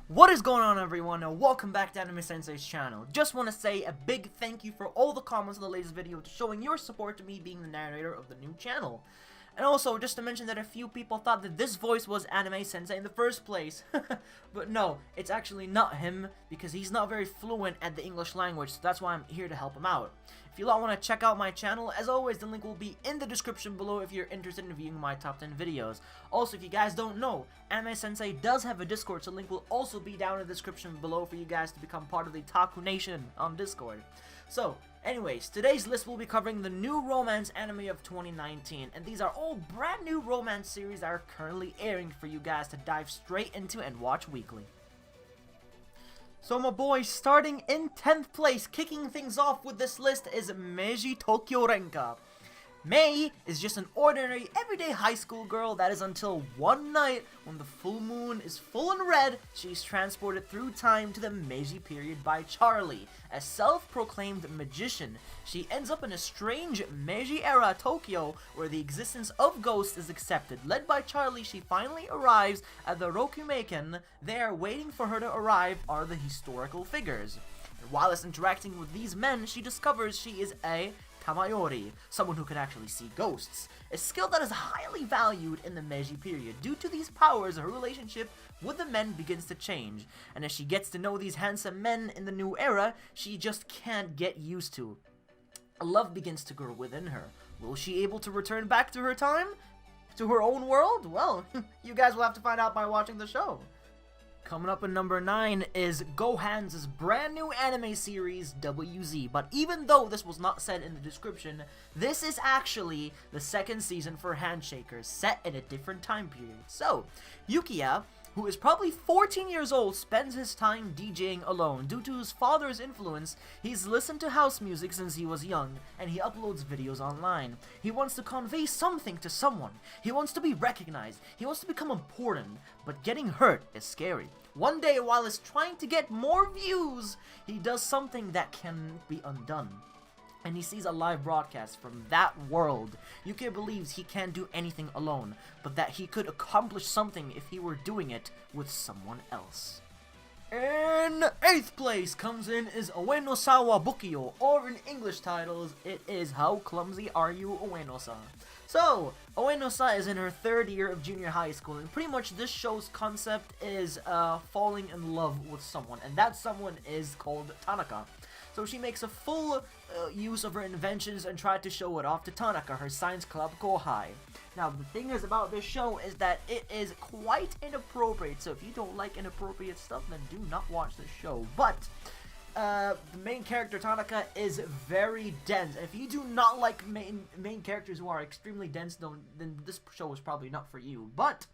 What is going on, everyone, and welcome back to Anime Sensei's channel. Just want to say a big thank you for all the comments on the latest video to showing your support to me being the narrator of the new channel. And also, just to mention that a few people thought that this voice was Anime Sensei in the first place. But no, it's actually not him, because he's not very fluent at the English language, so that's why I'm here to help him out. If you lot want to check out my channel, as always, the link will be in the description below if you're interested in viewing my top 10 videos. Also, if you guys don't know, Anime Sensei does have a Discord, so the link will also be down in the description below for you guys to become part of the Taku Nation on Discord. So, anyways, today's list will be covering the new romance anime of 2019, and these are all brand new romance series that are currently airing for you guys to dive straight into and watch weekly. So my boys, starting in 10th place, kicking things off with this list is Meiji Tokyo Renka. Mei is just an ordinary, everyday high school girl that is until one night, when the full moon is full and red, she's transported through time to the Meiji period by Charlie, a self-proclaimed magician. She ends up in a strange Meiji-era Tokyo, where the existence of ghosts is accepted. Led by Charlie, she finally arrives at the Rokumeiken. There, waiting for her to arrive, are the historical figures. And whilst interacting with these men, she discovers she is a Tamayori, someone who can actually see ghosts, a skill that is highly valued in the Meiji period. Due to these powers, her relationship with the men begins to change, and as she gets to know these handsome men in the new era, she just can't get used to. A love begins to grow within her. Will she able to return back to her time? To her own world? Well, you guys will have to find out by watching the show. Coming up in number 9 is Gohan's brand new anime series, WZ. But even though this was not said in the description, this is actually the second season for Handshakers, set in a different time period. So, Yukiya, who is probably 14 years old, spends his time DJing alone. Due to his father's influence, he's listened to house music since he was young, and he uploads videos online. He wants to convey something to someone. He wants to be recognized. He wants to become important, but getting hurt is scary. One day, while he's trying to get more views, he does something that can be undone. And he sees a live broadcast from that world. Yuki believes he can't do anything alone, but that he could accomplish something if he were doing it with someone else. In 8th place comes in is Ueno-sawa Bukio, or in English titles, it is How Clumsy Are You, Ueno-san? So, Ueno-san is in her 3rd year of junior high school, and pretty much this show's concept is falling in love with someone, and that someone is called Tanaka. So she makes a full use of her inventions and tried to show it off to Tanaka, her science club kohai. Now, the thing is about this show is that it is quite inappropriate, so if you don't like inappropriate stuff, then do not watch this show. But the main character, Tanaka, is very dense. If you do not like main characters who are extremely dense, then this show is probably not for you. But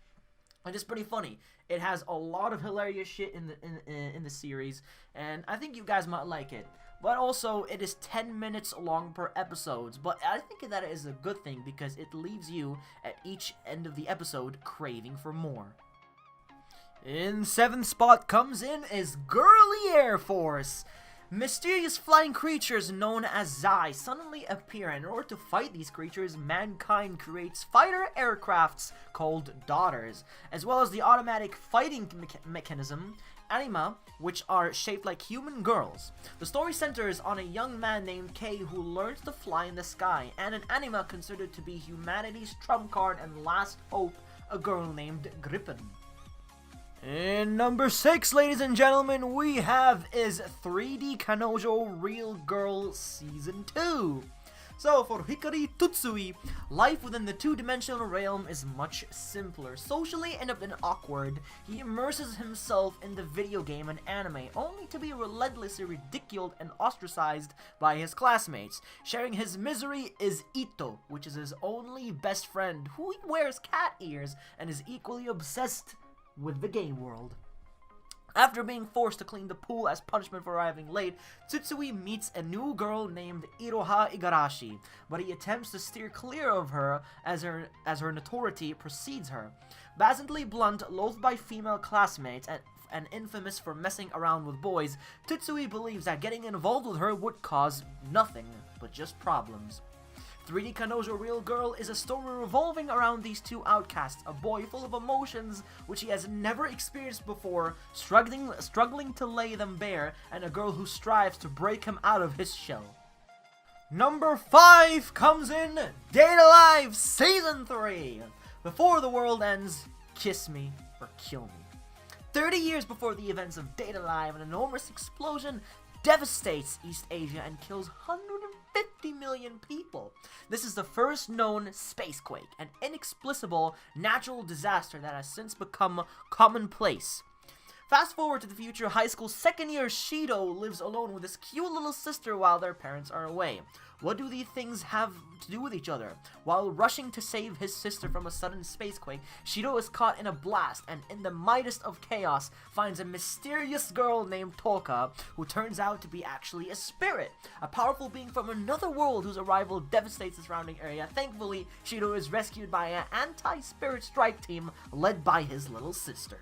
it is pretty funny. It has a lot of hilarious shit in the series, and I think you guys might like it. But also, it is 10 minutes long per episode, but I think that is a good thing because it leaves you at each end of the episode craving for more. In 7th spot comes in is Girly Air Force. Mysterious flying creatures known as Zai suddenly appear, and in order to fight these creatures, mankind creates fighter aircrafts called Daughters, as well as the automatic fighting mechanism, Anima, which are shaped like human girls. The story centers on a young man named Kei who learns to fly in the sky, and an Anima considered to be humanity's trump card and last hope, a girl named Gripen. In number 6, ladies and gentlemen, we have is 3D Kanojo Real Girl Season 2. So, for Hikari Tutsui, life within the two-dimensional realm is much simpler. Socially and awkward, he immerses himself in the video game and anime, only to be relentlessly ridiculed and ostracized by his classmates. Sharing his misery is Ito, which is his only best friend, who wears cat ears and is equally obsessed with the game world. After being forced to clean the pool as punishment for arriving late, Tsutsui meets a new girl named Iroha Igarashi, but he attempts to steer clear of her as her notoriety precedes her. Blatantly blunt, loathed by female classmates, and infamous for messing around with boys, Tsutsui believes that getting involved with her would cause nothing but just problems. 3D Kanojo Real Girl is a story revolving around these two outcasts, a boy full of emotions which he has never experienced before, struggling to lay them bare, and a girl who strives to break him out of his shell. Number 5 comes in Date A Live Season 3. Before the world ends, kiss me or kill me. 30 years before the events of Date A Live, an enormous explosion devastates East Asia and kills 150 million people. This is the first known spacequake, an inexplicable natural disaster that has since become commonplace. Fast forward to the future, high school second year Shido lives alone with his cute little sister while their parents are away. What do these things have to do with each other? While rushing to save his sister from a sudden spacequake, Shido is caught in a blast and in the midst of chaos finds a mysterious girl named Toka who turns out to be actually a spirit, a powerful being from another world whose arrival devastates the surrounding area. Thankfully, Shido is rescued by an anti-spirit strike team led by his little sister.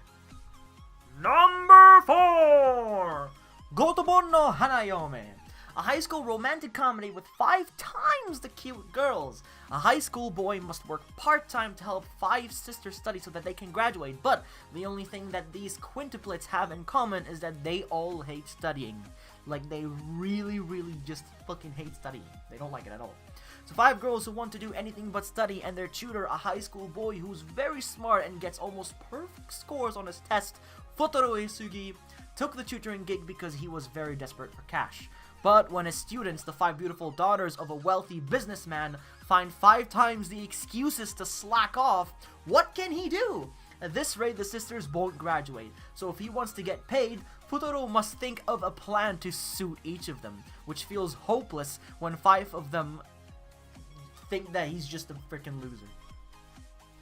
Number 4! Gotobon no Hanayome. A high school romantic comedy with 5 times the cute girls. A high school boy must work part-time to help 5 sisters study so that they can graduate, but the only thing that these quintuplets have in common is that they all hate studying. Like, they really just fucking hate studying. They don't like it at all. So 5 girls who want to do anything but study, and their tutor, a high school boy who's very smart and gets almost perfect scores on his test, Futaro Eisugi, took the tutoring gig because he was very desperate for cash. But when his students, the 5 beautiful daughters of a wealthy businessman, find 5 times the excuses to slack off, what can he do? At this rate, the sisters won't graduate, so if he wants to get paid, Futaro must think of a plan to suit each of them, which feels hopeless when 5 of them think that he's just a freaking loser.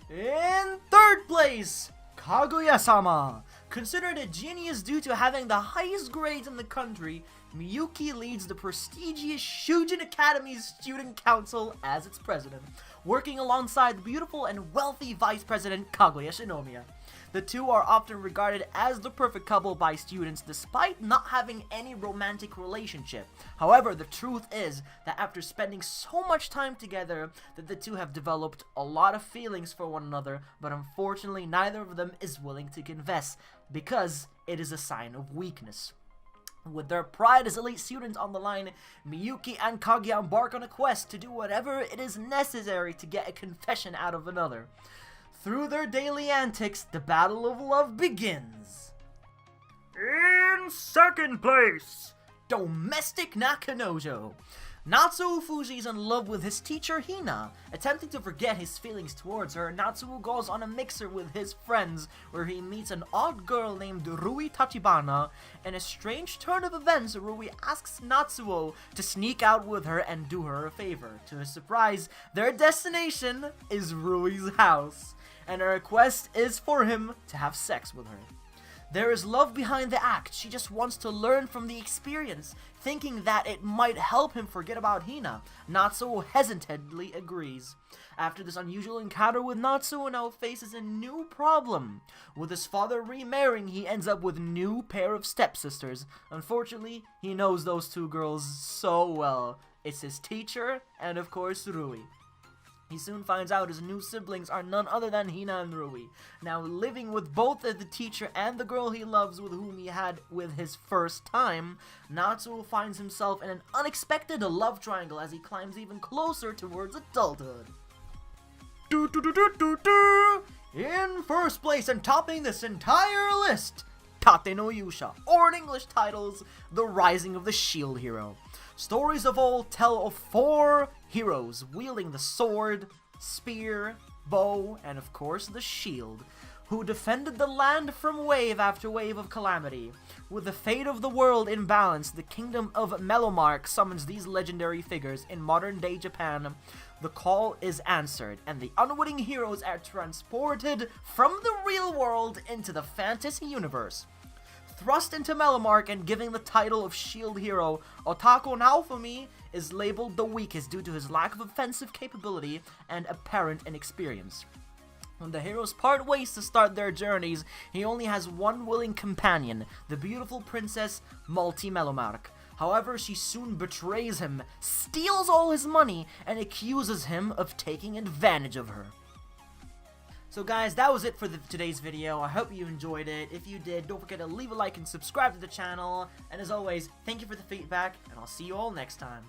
In 3rd place, Kaguya-sama. Considered a genius due to having the highest grades in the country, Miyuki leads the prestigious Shujin Academy's student council as its president, working alongside the beautiful and wealthy vice president Kaguya Shinomiya. The two are often regarded as the perfect couple by students despite not having any romantic relationship. However, the truth is that after spending so much time together that the two have developed a lot of feelings for one another, but unfortunately neither of them is willing to confess because it is a sign of weakness. With their pride as elite students on the line, Miyuki and Kaguya embark on a quest to do whatever it is necessary to get a confession out of another. Through their daily antics, the battle of love begins. In 2nd place, Domestic Nakanojo. Natsuo Fuji is in love with his teacher Hina. Attempting to forget his feelings towards her, Natsuo goes on a mixer with his friends where he meets an odd girl named Rui Tachibana. In a strange turn of events, Rui asks Natsuo to sneak out with her and do her a favor. To his surprise, their destination is Rui's house, and her request is for him to have sex with her. There is love behind the act. She just wants to learn from the experience, thinking that it might help him forget about Hina. Natsuo hesitantly agrees. After this unusual encounter with Natsuo now faces a new problem. With his father remarrying, he ends up with a new pair of stepsisters. Unfortunately, he knows those 2 girls so well. It's his teacher and of course Rui. He soon finds out his new siblings are none other than Hina and Rui. Now living with both the teacher and the girl he loves with whom he had with his first time, Natsuo finds himself in an unexpected love triangle as he climbs even closer towards adulthood. In 1st place and topping this entire list, Tate no Yusha, or in English titles, The Rising of the Shield Hero. Stories of old tell of 4 heroes wielding the sword, spear, bow, and of course the shield, who defended the land from wave after wave of calamity. With the fate of the world in balance, the kingdom of Melomark summons these legendary figures. In modern-day Japan, the call is answered, and the unwitting heroes are transported from the real world into the fantasy universe. Thrust into Melomark and giving the title of Shield Hero, Otako Naofumi is labeled the weakest due to his lack of offensive capability and apparent inexperience. When the heroes part ways to start their journeys, he only has one willing companion, the beautiful princess Multi Melomark. However, she soon betrays him, steals all his money, and accuses him of taking advantage of her. So guys, that was it for today's video. I hope you enjoyed it. If you did, don't forget to leave a like and subscribe to the channel. And as always, thank you for the feedback, and I'll see you all next time.